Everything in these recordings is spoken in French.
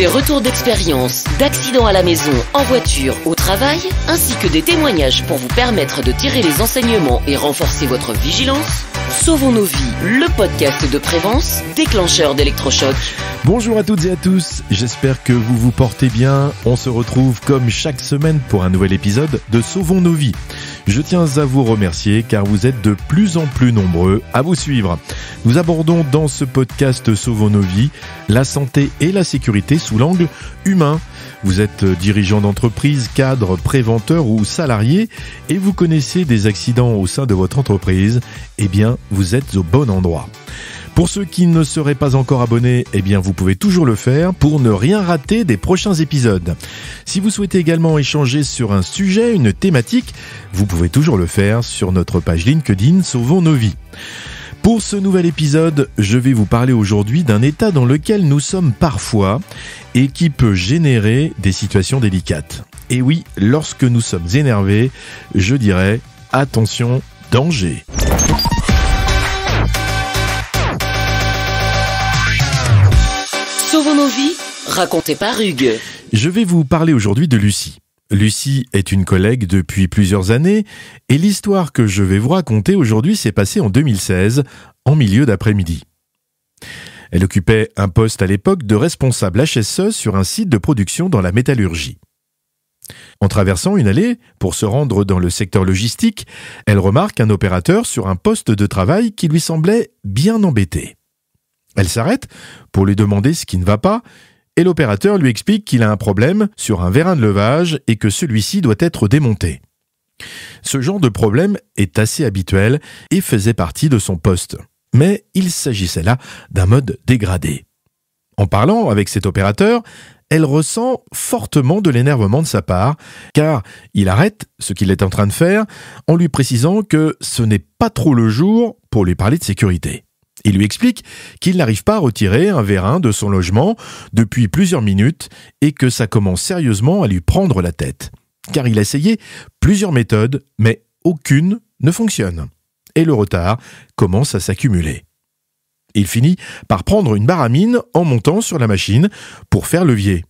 Des retours d'expérience, d'accidents à la maison, en voiture, au travail, ainsi que des témoignages pour vous permettre de tirer les enseignements et renforcer votre vigilance. Sauvons nos vies, le podcast de Prévence, déclencheur d'électrochocs. Bonjour à toutes et à tous, j'espère que vous vous portez bien. On se retrouve comme chaque semaine pour un nouvel épisode de Sauvons nos vies. Je tiens à vous remercier car vous êtes de plus en plus nombreux à vous suivre. Nous abordons dans ce podcast Sauvons nos vies la santé et la sécurité sous l'angle humain. Vous êtes dirigeant d'entreprise, cadre, préventeur ou salarié et vous connaissez des accidents au sein de votre entreprise, eh bien vous êtes au bon endroit. Pour ceux qui ne seraient pas encore abonnés, eh bien vous pouvez toujours le faire pour ne rien rater des prochains épisodes. Si vous souhaitez également échanger sur un sujet, une thématique, vous pouvez toujours le faire sur notre page LinkedIn Sauvons nos vies. Pour ce nouvel épisode, je vais vous parler aujourd'hui d'un état dans lequel nous sommes parfois et qui peut générer des situations délicates. Et oui, lorsque nous sommes énervés, je dirais attention, danger. Sauvons nos vies, raconté par Hugues. Je vais vous parler aujourd'hui de Lucie. Lucie est une collègue depuis plusieurs années et l'histoire que je vais vous raconter aujourd'hui s'est passée en 2016, en milieu d'après-midi. Elle occupait un poste à l'époque de responsable HSE sur un site de production dans la métallurgie. En traversant une allée pour se rendre dans le secteur logistique, elle remarque un opérateur sur un poste de travail qui lui semblait bien embêté. Elle s'arrête pour lui demander ce qui ne va pas et l'opérateur lui explique qu'il a un problème sur un vérin de levage et que celui-ci doit être démonté. Ce genre de problème est assez habituel et faisait partie de son poste. Mais il s'agissait là d'un mode dégradé. En parlant avec cet opérateur, elle ressent fortement de l'énervement de sa part, car il arrête ce qu'il est en train de faire en lui précisant que ce n'est pas trop le jour pour lui parler de sécurité. Il lui explique qu'il n'arrive pas à retirer un vérin de son logement depuis plusieurs minutes et que ça commence sérieusement à lui prendre la tête. Car il a essayé plusieurs méthodes, mais aucune ne fonctionne. Et le retard commence à s'accumuler. Il finit par prendre une baramine en montant sur la machine pour faire levier.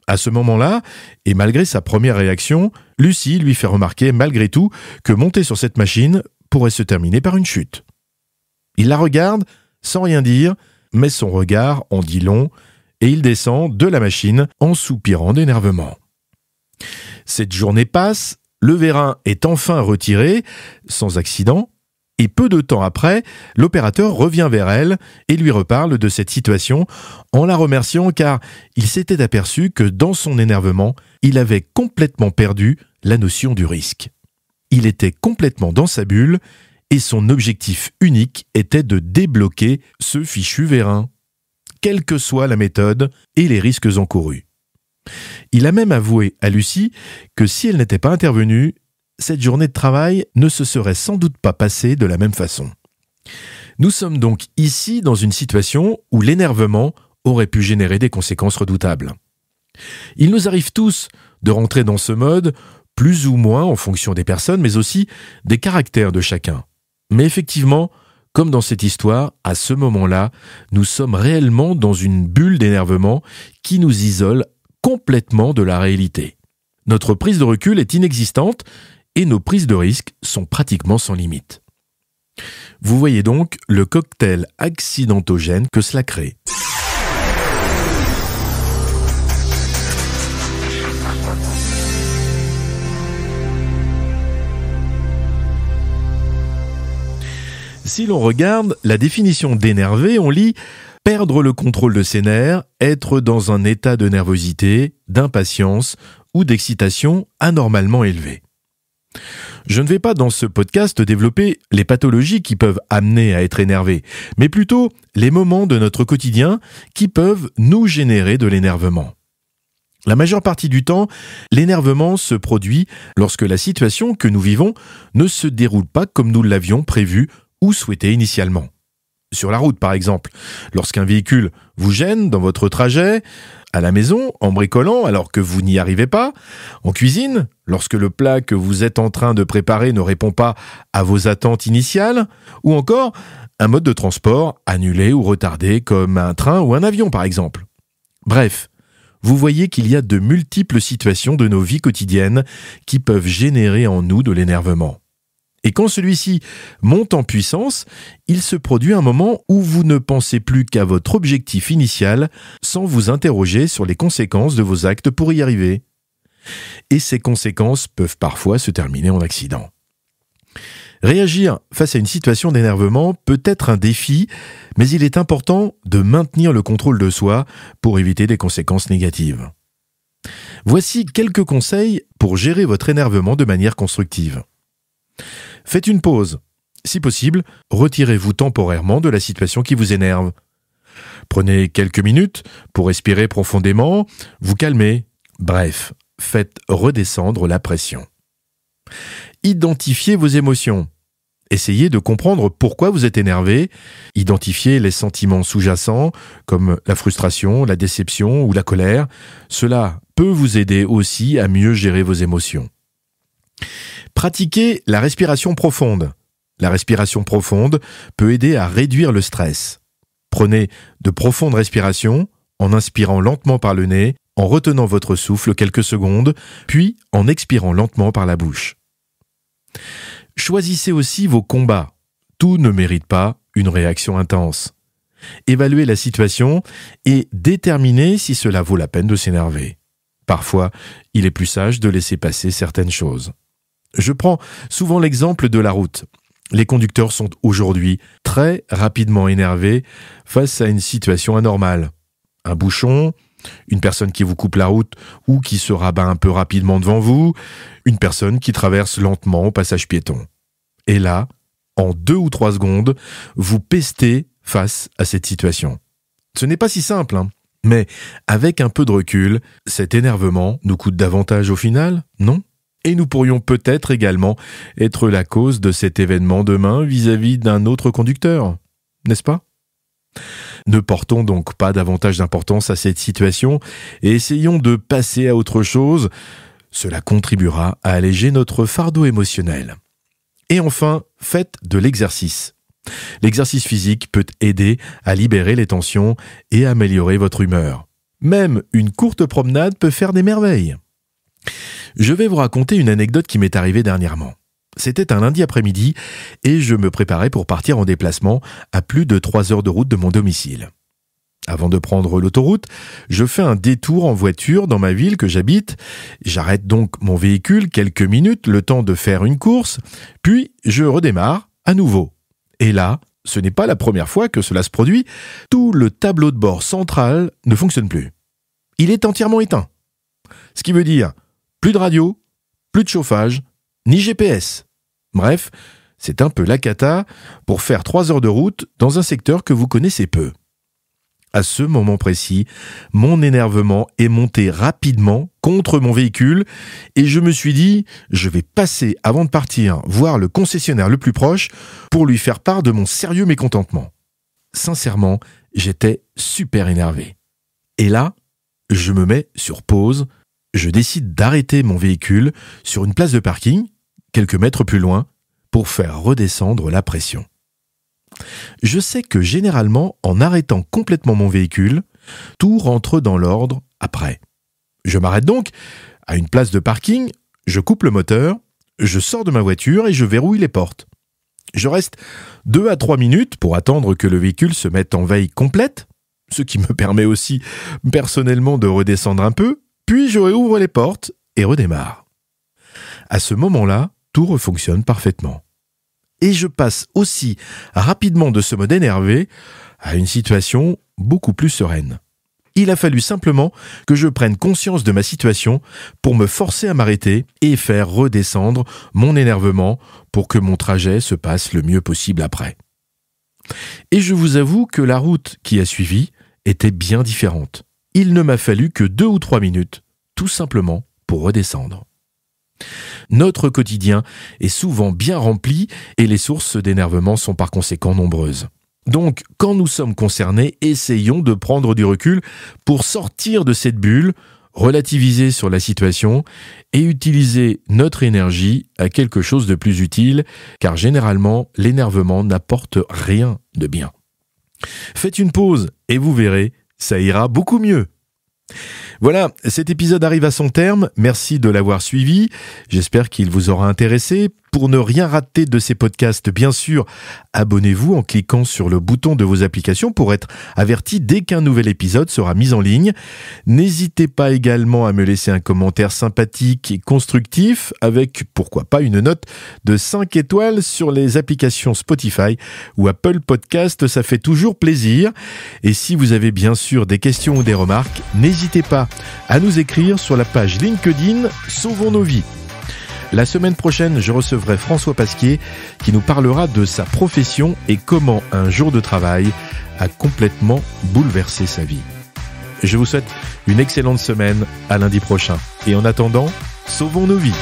À ce moment-là, et malgré sa première réaction, Lucie lui fait remarquer malgré tout que monter sur cette machine pourrait se terminer par une chute. Il la regarde sans rien dire, mais son regard en dit long et il descend de la machine en soupirant d'énervement. Cette journée passe, le vérin est enfin retiré, sans accident, et peu de temps après, l'opérateur revient vers elle et lui reparle de cette situation en la remerciant car il s'était aperçu que dans son énervement, il avait complètement perdu la notion du risque. Il était complètement dans sa bulle et son objectif unique était de débloquer ce fichu vérin, quelle que soit la méthode et les risques encourus. Il a même avoué à Lucie que si elle n'était pas intervenue, cette journée de travail ne se serait sans doute pas passée de la même façon. Nous sommes donc ici dans une situation où l'énervement aurait pu générer des conséquences redoutables. Il nous arrive tous de rentrer dans ce mode, plus ou moins en fonction des personnes, mais aussi des caractères de chacun. Mais effectivement, comme dans cette histoire, à ce moment-là, nous sommes réellement dans une bulle d'énervement qui nous isole complètement de la réalité. Notre prise de recul est inexistante et nos prises de risque sont pratiquement sans limite. Vous voyez donc le cocktail accidentogène que cela crée. Si l'on regarde la définition d'énervé, on lit « perdre le contrôle de ses nerfs, être dans un état de nervosité, d'impatience ou d'excitation anormalement élevé ». Je ne vais pas dans ce podcast développer les pathologies qui peuvent amener à être énervé, mais plutôt les moments de notre quotidien qui peuvent nous générer de l'énervement. La majeure partie du temps, l'énervement se produit lorsque la situation que nous vivons ne se déroule pas comme nous l'avions prévu ou souhaité initialement. Sur la route, par exemple, lorsqu'un véhicule vous gêne dans votre trajet, à la maison, en bricolant alors que vous n'y arrivez pas, en cuisine, lorsque le plat que vous êtes en train de préparer ne répond pas à vos attentes initiales, ou encore un mode de transport annulé ou retardé comme un train ou un avion, par exemple. Bref, vous voyez qu'il y a de multiples situations de nos vies quotidiennes qui peuvent générer en nous de l'énervement. Et quand celui-ci monte en puissance, il se produit un moment où vous ne pensez plus qu'à votre objectif initial sans vous interroger sur les conséquences de vos actes pour y arriver. Et ces conséquences peuvent parfois se terminer en accident. Réagir face à une situation d'énervement peut être un défi, mais il est important de maintenir le contrôle de soi pour éviter des conséquences négatives. Voici quelques conseils pour gérer votre énervement de manière constructive. Faites une pause. Si possible, retirez-vous temporairement de la situation qui vous énerve. Prenez quelques minutes pour respirer profondément, vous calmer. Bref, faites redescendre la pression. Identifiez vos émotions. Essayez de comprendre pourquoi vous êtes énervé. Identifiez les sentiments sous-jacents comme la frustration, la déception ou la colère. Cela peut vous aider aussi à mieux gérer vos émotions. Pratiquez la respiration profonde. La respiration profonde peut aider à réduire le stress. Prenez de profondes respirations en inspirant lentement par le nez, en retenant votre souffle quelques secondes, puis en expirant lentement par la bouche. Choisissez aussi vos combats. Tout ne mérite pas une réaction intense. Évaluez la situation et déterminez si cela vaut la peine de s'énerver. Parfois, il est plus sage de laisser passer certaines choses. Je prends souvent l'exemple de la route. Les conducteurs sont aujourd'hui très rapidement énervés face à une situation anormale. Un bouchon, une personne qui vous coupe la route ou qui se rabat un peu rapidement devant vous, une personne qui traverse lentement au passage piéton. Et là, en 2 ou 3 secondes, vous pestez face à cette situation. Ce n'est pas si simple, mais avec un peu de recul, cet énervement nous coûte davantage au final, non ? Et nous pourrions peut-être également être la cause de cet événement demain vis-à-vis d'un autre conducteur, n'est-ce pas ? Ne portons donc pas davantage d'importance à cette situation et essayons de passer à autre chose. Cela contribuera à alléger notre fardeau émotionnel. Et enfin, faites de l'exercice. L'exercice physique peut aider à libérer les tensions et améliorer votre humeur. Même une courte promenade peut faire des merveilles. Je vais vous raconter une anecdote qui m'est arrivée dernièrement. C'était un lundi après-midi et je me préparais pour partir en déplacement à plus de 3 heures de route de mon domicile. Avant de prendre l'autoroute, je fais un détour en voiture dans ma ville que j'habite. J'arrête donc mon véhicule quelques minutes, le temps de faire une course, puis je redémarre à nouveau. Et là, ce n'est pas la première fois que cela se produit, tout le tableau de bord central ne fonctionne plus. Il est entièrement éteint. Ce qui veut dire plus de radio, plus de chauffage, ni GPS. Bref, c'est un peu la cata pour faire 3 heures de route dans un secteur que vous connaissez peu. À ce moment précis, mon énervement est monté rapidement contre mon véhicule et je me suis dit, je vais passer avant de partir voir le concessionnaire le plus proche pour lui faire part de mon sérieux mécontentement. Sincèrement, j'étais super énervé. Et là, je me mets sur pause, je décide d'arrêter mon véhicule sur une place de parking, quelques mètres plus loin, pour faire redescendre la pression. Je sais que généralement, en arrêtant complètement mon véhicule, tout rentre dans l'ordre après. Je m'arrête donc à une place de parking, je coupe le moteur, je sors de ma voiture et je verrouille les portes. Je reste 2 à 3 minutes pour attendre que le véhicule se mette en veille complète, ce qui me permet aussi personnellement de redescendre un peu, puis je réouvre les portes et redémarre. À ce moment-là, tout refonctionne parfaitement. Et je passe aussi rapidement de ce mode énervé à une situation beaucoup plus sereine. Il a fallu simplement que je prenne conscience de ma situation pour me forcer à m'arrêter et faire redescendre mon énervement pour que mon trajet se passe le mieux possible après. Et je vous avoue que la route qui a suivi était bien différente. Il ne m'a fallu que 2 ou 3 minutes, tout simplement pour redescendre. Notre quotidien est souvent bien rempli et les sources d'énervement sont par conséquent nombreuses. Donc, quand nous sommes concernés, essayons de prendre du recul pour sortir de cette bulle, relativiser sur la situation et utiliser notre énergie à quelque chose de plus utile, car généralement, l'énervement n'apporte rien de bien. Faites une pause et vous verrez, ça ira beaucoup mieux. Voilà, cet épisode arrive à son terme. Merci de l'avoir suivi. J'espère qu'il vous aura intéressé. Pour ne rien rater de ces podcasts, bien sûr, abonnez-vous en cliquant sur le bouton de vos applications pour être averti dès qu'un nouvel épisode sera mis en ligne. N'hésitez pas également à me laisser un commentaire sympathique et constructif avec, pourquoi pas, une note de 5 étoiles sur les applications Spotify ou Apple Podcast. Ça fait toujours plaisir. Et si vous avez bien sûr des questions ou des remarques, n'hésitez pas à nous écrire sur la page LinkedIn Sauvons nos vies. La semaine prochaine, je recevrai François Pasquier qui nous parlera de sa profession et comment un jour de travail a complètement bouleversé sa vie. Je vous souhaite une excellente semaine, à lundi prochain. Et en attendant, sauvons nos vies.